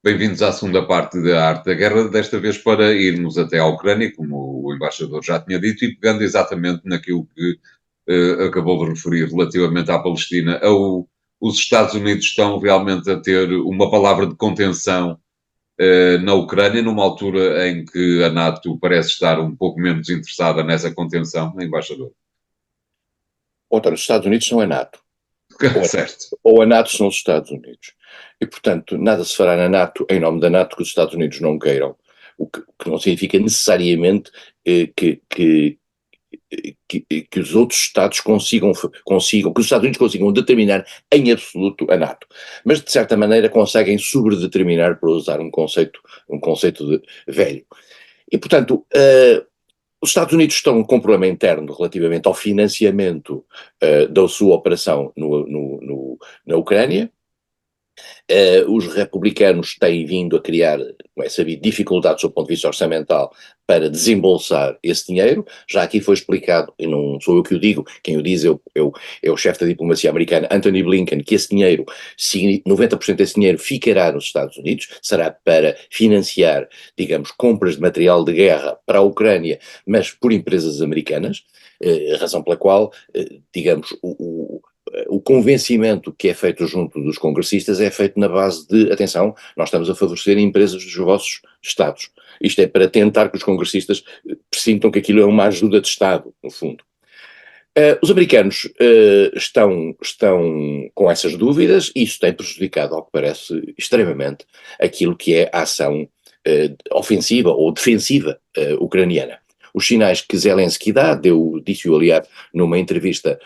Bem-vindos à segunda parte da Arte da Guerra, desta vez para irmos até à Ucrânia, como o embaixador já tinha dito, e pegando exatamente naquilo que acabou de referir relativamente à Palestina, os Estados Unidos estão realmente a ter uma palavra de contenção na Ucrânia, numa altura em que a NATO parece estar um pouco menos interessada nessa contenção, embaixador. Outra, os Estados Unidos são a NATO, ou a, Certo. ou a NATO são os Estados Unidos. E, portanto, nada se fará na NATO, em nome da NATO, que os Estados Unidos não queiram. O que não significa necessariamente que os outros Estados consigam, que os Estados Unidos consigam determinar em absoluto a NATO. Mas, de certa maneira, conseguem sobredeterminar, para usar um conceito velho. E, portanto, os Estados Unidos estão com um problema interno relativamente ao financiamento da sua operação na Ucrânia. Os republicanos têm vindo a criar, como é sabido, dificuldades do ponto de vista orçamental para desembolsar esse dinheiro. Já aqui foi explicado, e não sou eu que o digo, quem o diz é o chefe da diplomacia americana, Anthony Blinken, que esse dinheiro, 90% desse dinheiro ficará nos Estados Unidos, será para financiar, digamos, compras de material de guerra para a Ucrânia, mas por empresas americanas, razão pela qual, digamos, o convencimento que é feito junto dos congressistas é feito na base de, atenção, nós estamos a favorecer empresas dos vossos Estados. Isto é para tentar que os congressistas sintam que aquilo é uma ajuda de Estado, no fundo. Os americanos estão com essas dúvidas e isso tem prejudicado, ao que parece, extremamente aquilo que é a ação ofensiva ou defensiva ucraniana. Os sinais que Zelensky dá, disse-o aliás numa entrevista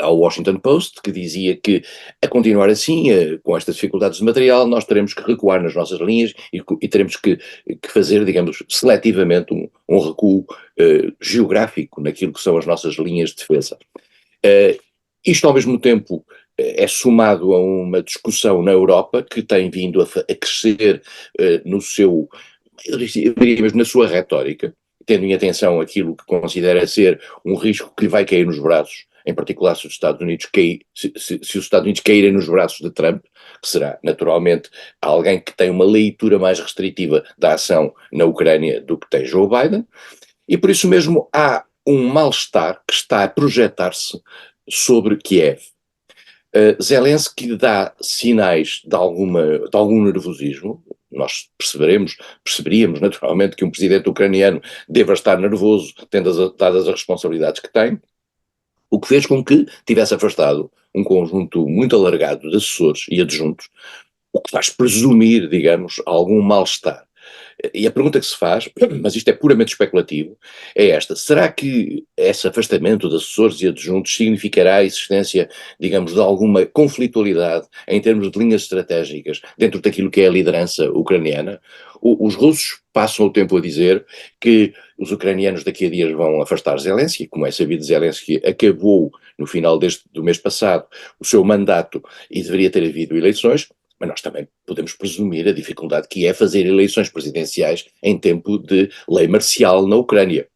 ao Washington Post, que dizia que a continuar assim, com estas dificuldades de material, nós teremos que recuar nas nossas linhas e teremos que fazer, digamos, seletivamente um recuo geográfico naquilo que são as nossas linhas de defesa. Isto ao mesmo tempo é somado a uma discussão na Europa que tem vindo a crescer no seu, eu diria mesmo na sua retórica, tendo em atenção aquilo que considera ser um risco que lhe vai cair nos braços, em particular se os Estados Unidos se os Estados Unidos caírem nos braços de Trump, que será naturalmente alguém que tem uma leitura mais restritiva da ação na Ucrânia do que tem Joe Biden, e por isso mesmo há um mal-estar que está a projetar-se sobre Kiev. Zelensky dá sinais de algum nervosismo. Nós perceberíamos naturalmente que um presidente ucraniano deva estar nervoso, dadas as responsabilidades que tem, o que fez com que tivesse afastado um conjunto muito alargado de assessores e adjuntos, o que faz presumir, digamos, algum mal-estar. E a pergunta que se faz, mas isto é puramente especulativo, é esta: será que esse afastamento de assessores e adjuntos significará a existência, digamos, de alguma conflitualidade em termos de linhas estratégicas dentro daquilo que é a liderança ucraniana? Os russos passam o tempo a dizer que os ucranianos daqui a dias vão afastar Zelensky. Como é sabido, Zelensky acabou no final do mês passado o seu mandato e deveria ter havido eleições. Mas nós também podemos presumir a dificuldade que é fazer eleições presidenciais em tempo de lei marcial na Ucrânia.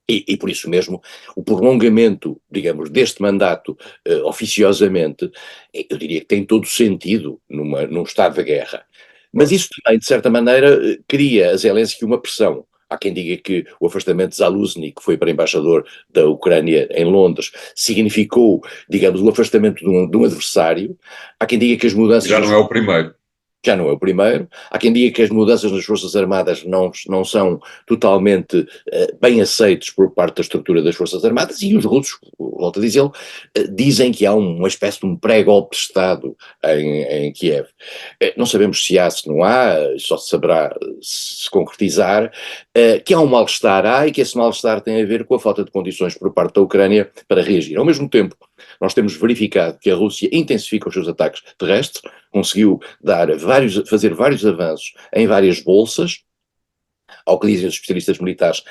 E por isso mesmo, o prolongamento, digamos, deste mandato oficiosamente, eu diria que tem todo sentido num estado de guerra. Mas isso também, de certa maneira, cria a Zelensky uma pressão. Há quem diga que o afastamento de Zaluzny, que foi para embaixador da Ucrânia em Londres, significou, digamos, o afastamento de um adversário. Há quem diga que as mudanças... Já não é o primeiro. Já não é o primeiro. Há quem diga que as mudanças nas Forças Armadas não são totalmente bem aceitas por parte da estrutura das Forças Armadas, e os russos, volto a dizê-lo, dizem que há uma espécie de um pré-golpe de Estado em Kiev. Não sabemos se há, se não há, só se saberá se concretizar, que há um mal-estar, e que esse mal-estar tem a ver com a falta de condições por parte da Ucrânia para reagir. Ao mesmo tempo, nós temos verificado que a Rússia intensifica os seus ataques terrestres, conseguiu fazer vários avanços em várias bolsas. Ao que dizem os especialistas militares,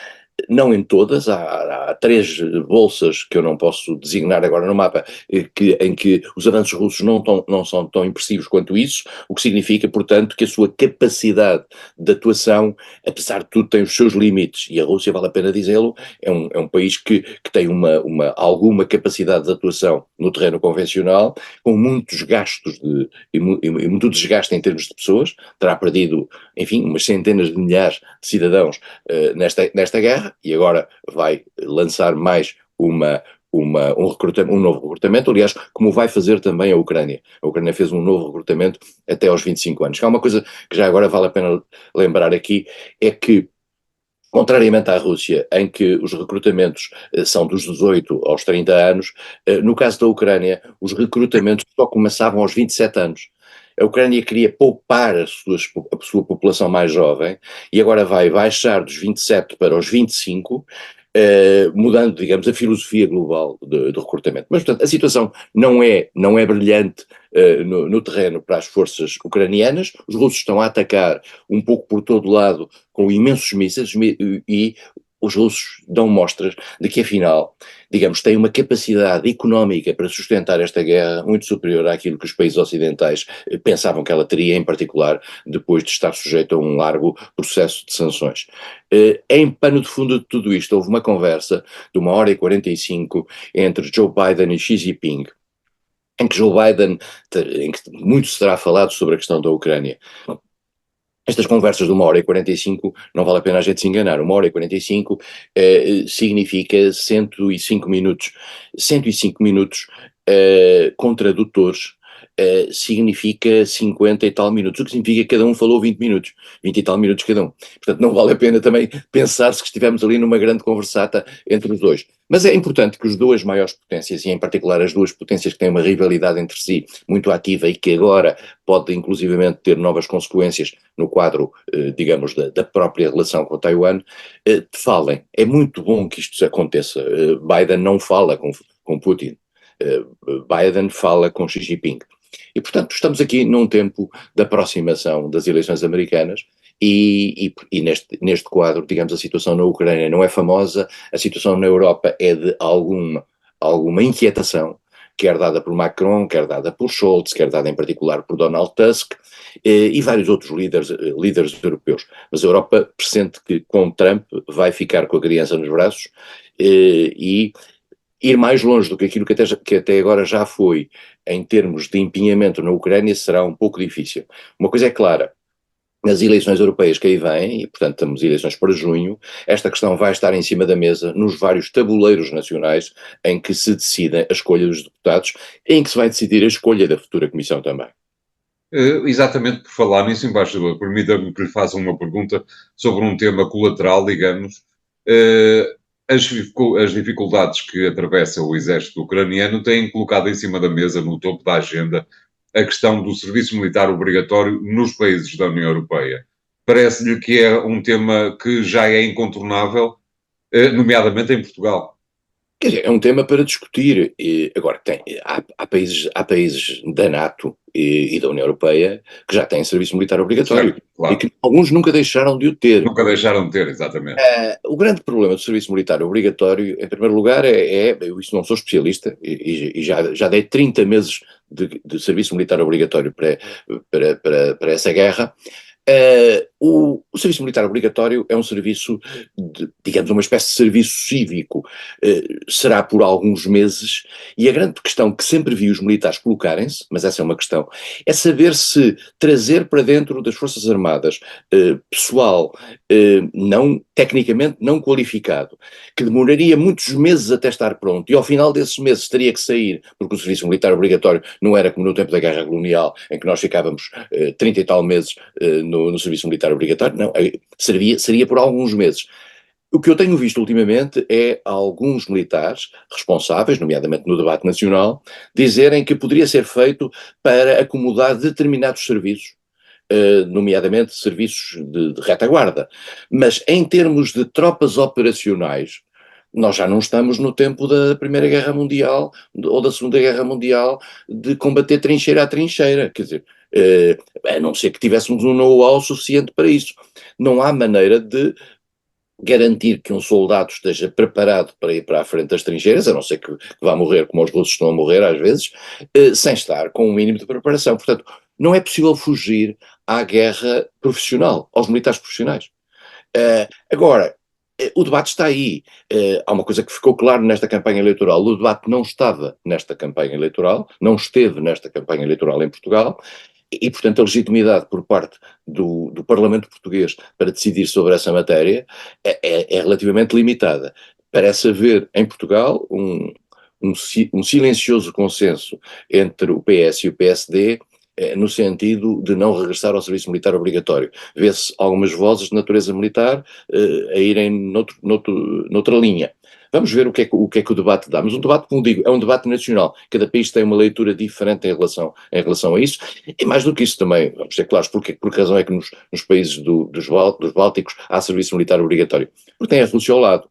não em todas, há 3 bolsas que eu não posso designar agora no mapa, em que os avanços russos não são tão impressivos quanto isso, o que significa, portanto, que a sua capacidade de atuação, apesar de tudo, tem os seus limites, e a Rússia, vale a pena dizê-lo, é um país que tem alguma capacidade de atuação no terreno convencional, com muitos gastos e muito desgaste em termos de pessoas, terá perdido, enfim, umas centenas de milhares de cidadãos nesta guerra, e agora vai lançar mais um novo recrutamento, aliás, como vai fazer também a Ucrânia. A Ucrânia fez um novo recrutamento até aos 25 anos. Há uma coisa que já agora vale a pena lembrar aqui, é que, contrariamente à Rússia, em que os recrutamentos são dos 18 aos 30 anos, no caso da Ucrânia, os recrutamentos só começavam aos 27 anos. A Ucrânia queria poupar a sua população mais jovem e agora vai baixar dos 27 para os 25, mudando, digamos, a filosofia global do recrutamento. Mas, portanto, a situação não é brilhante no terreno para as forças ucranianas. Os russos estão a atacar um pouco por todo lado com imensos mísseis e os russos dão mostras de que, afinal, digamos, têm uma capacidade económica para sustentar esta guerra muito superior àquilo que os países ocidentais pensavam que ela teria, em particular depois de estar sujeito a um largo processo de sanções. Em pano de fundo de tudo isto, houve uma conversa de 1h45 entre Joe Biden e Xi Jinping, em que em que muito se terá falado sobre a questão da Ucrânia. Estas conversas de 1h45, não vale a pena a gente se enganar, 1h45 significa 105 minutos. 105 minutos com tradutores significa 50 e tal minutos, o que significa que cada um falou 20 minutos, 20 e tal minutos cada um. Portanto, não vale a pena também pensar-se que estivemos ali numa grande conversata entre os dois. Mas é importante que as duas maiores potências, e em particular as duas potências que têm uma rivalidade entre si muito ativa e que agora pode inclusivamente ter novas consequências no quadro, digamos, da própria relação com Taiwan, falem. É muito bom que isto aconteça. Biden não fala com Putin. Biden fala com Xi Jinping. E, portanto, estamos aqui num tempo de aproximação das eleições americanas e neste quadro, digamos, a situação na Ucrânia não é famosa, a situação na Europa é de alguma inquietação, quer dada por Macron, quer dada por Scholz, quer dada em particular por Donald Tusk e vários outros líderes europeus. Mas a Europa pressente que com Trump vai ficar com a criança nos braços e ir mais longe do que aquilo que até agora já foi em termos de empenhamento na Ucrânia será um pouco difícil. Uma coisa é clara, nas eleições europeias que aí vêm, e portanto temos eleições para junho, esta questão vai estar em cima da mesa nos vários tabuleiros nacionais em que se decide a escolha dos deputados, em que se vai decidir a escolha da futura Comissão também. Exatamente por falar nisso, embaixador, permita-me que lhe faça uma pergunta sobre um tema colateral, digamos. As dificuldades que atravessa o exército ucraniano têm colocado em cima da mesa, no topo da agenda, a questão do serviço militar obrigatório nos países da União Europeia. Parece-lhe que é um tema que já é incontornável, nomeadamente em Portugal. Quer dizer, é um tema para discutir. Agora, há países da NATO e da União Europeia que já têm serviço militar obrigatório. Certo, claro. E que alguns nunca deixaram de o ter. Nunca deixaram de ter, exatamente. O grande problema do serviço militar obrigatório, em primeiro lugar, eu isso não sou especialista, e já dei 30 meses de serviço militar obrigatório para essa guerra. O serviço militar obrigatório é um serviço, digamos, uma espécie de serviço cívico, será por alguns meses, e a grande questão que sempre vi os militares colocarem-se, mas essa é uma questão, é saber se trazer para dentro das Forças Armadas pessoal tecnicamente não qualificado, que demoraria muitos meses até estar pronto, e ao final desses meses teria que sair, porque o serviço militar obrigatório não era como no tempo da Guerra Colonial, em que nós ficávamos 30 e tal meses no serviço militar obrigatório, não, seria por alguns meses. O que eu tenho visto ultimamente é alguns militares responsáveis, nomeadamente no debate nacional, dizerem que poderia ser feito para acomodar determinados serviços, nomeadamente serviços de retaguarda. Mas em termos de tropas operacionais, nós já não estamos no tempo da Primeira Guerra Mundial ou da Segunda Guerra Mundial de combater trincheira a trincheira, quer dizer, a não ser que tivéssemos um know-how suficiente para isso. Não há maneira de garantir que um soldado esteja preparado para ir para a frente das trincheiras, a não ser que vá morrer como os russos estão a morrer às vezes, sem estar com um mínimo de preparação. Portanto, não é possível fugir à guerra profissional, aos militares profissionais. Agora, o debate está aí. Há uma coisa que ficou claro nesta campanha eleitoral: o debate não estava nesta campanha eleitoral, não esteve nesta campanha eleitoral em Portugal, e portanto a legitimidade por parte do Parlamento português para decidir sobre essa matéria é relativamente limitada. Parece haver em Portugal um silencioso consenso entre o PS e o PSD, no sentido de não regressar ao serviço militar obrigatório. Vê-se algumas vozes de natureza militar a irem noutra linha. Vamos ver o que é que o debate dá. Mas um debate, como digo, é um debate nacional. Cada país tem uma leitura diferente em relação a isso. E mais do que isso também, vamos ser claros, por que razão é que nos países dos Bálticos há serviço militar obrigatório? Porque tem a Rússia ao lado.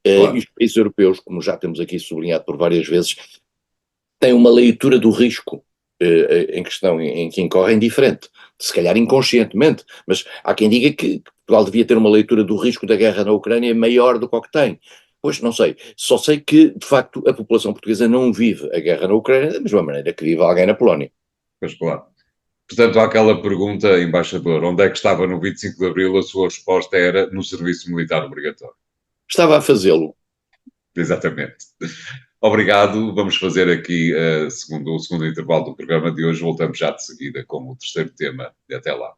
E os países europeus, como já temos aqui sublinhado por várias vezes, têm uma leitura do risco em questão em que incorrem diferente, se calhar inconscientemente, mas há quem diga que Portugal devia ter uma leitura do risco da guerra na Ucrânia maior do que o que tem. Pois não sei, só sei que de facto a população portuguesa não vive a guerra na Ucrânia da mesma maneira que vive alguém na Polónia. Pois claro. Portanto, àquela pergunta, embaixador, onde é que estava no 25 de Abril, a sua resposta era no serviço militar obrigatório. Estava a fazê-lo. Exatamente. Obrigado. Vamos fazer aqui o segundo intervalo do programa de hoje. Voltamos já de seguida com o terceiro tema. Até lá.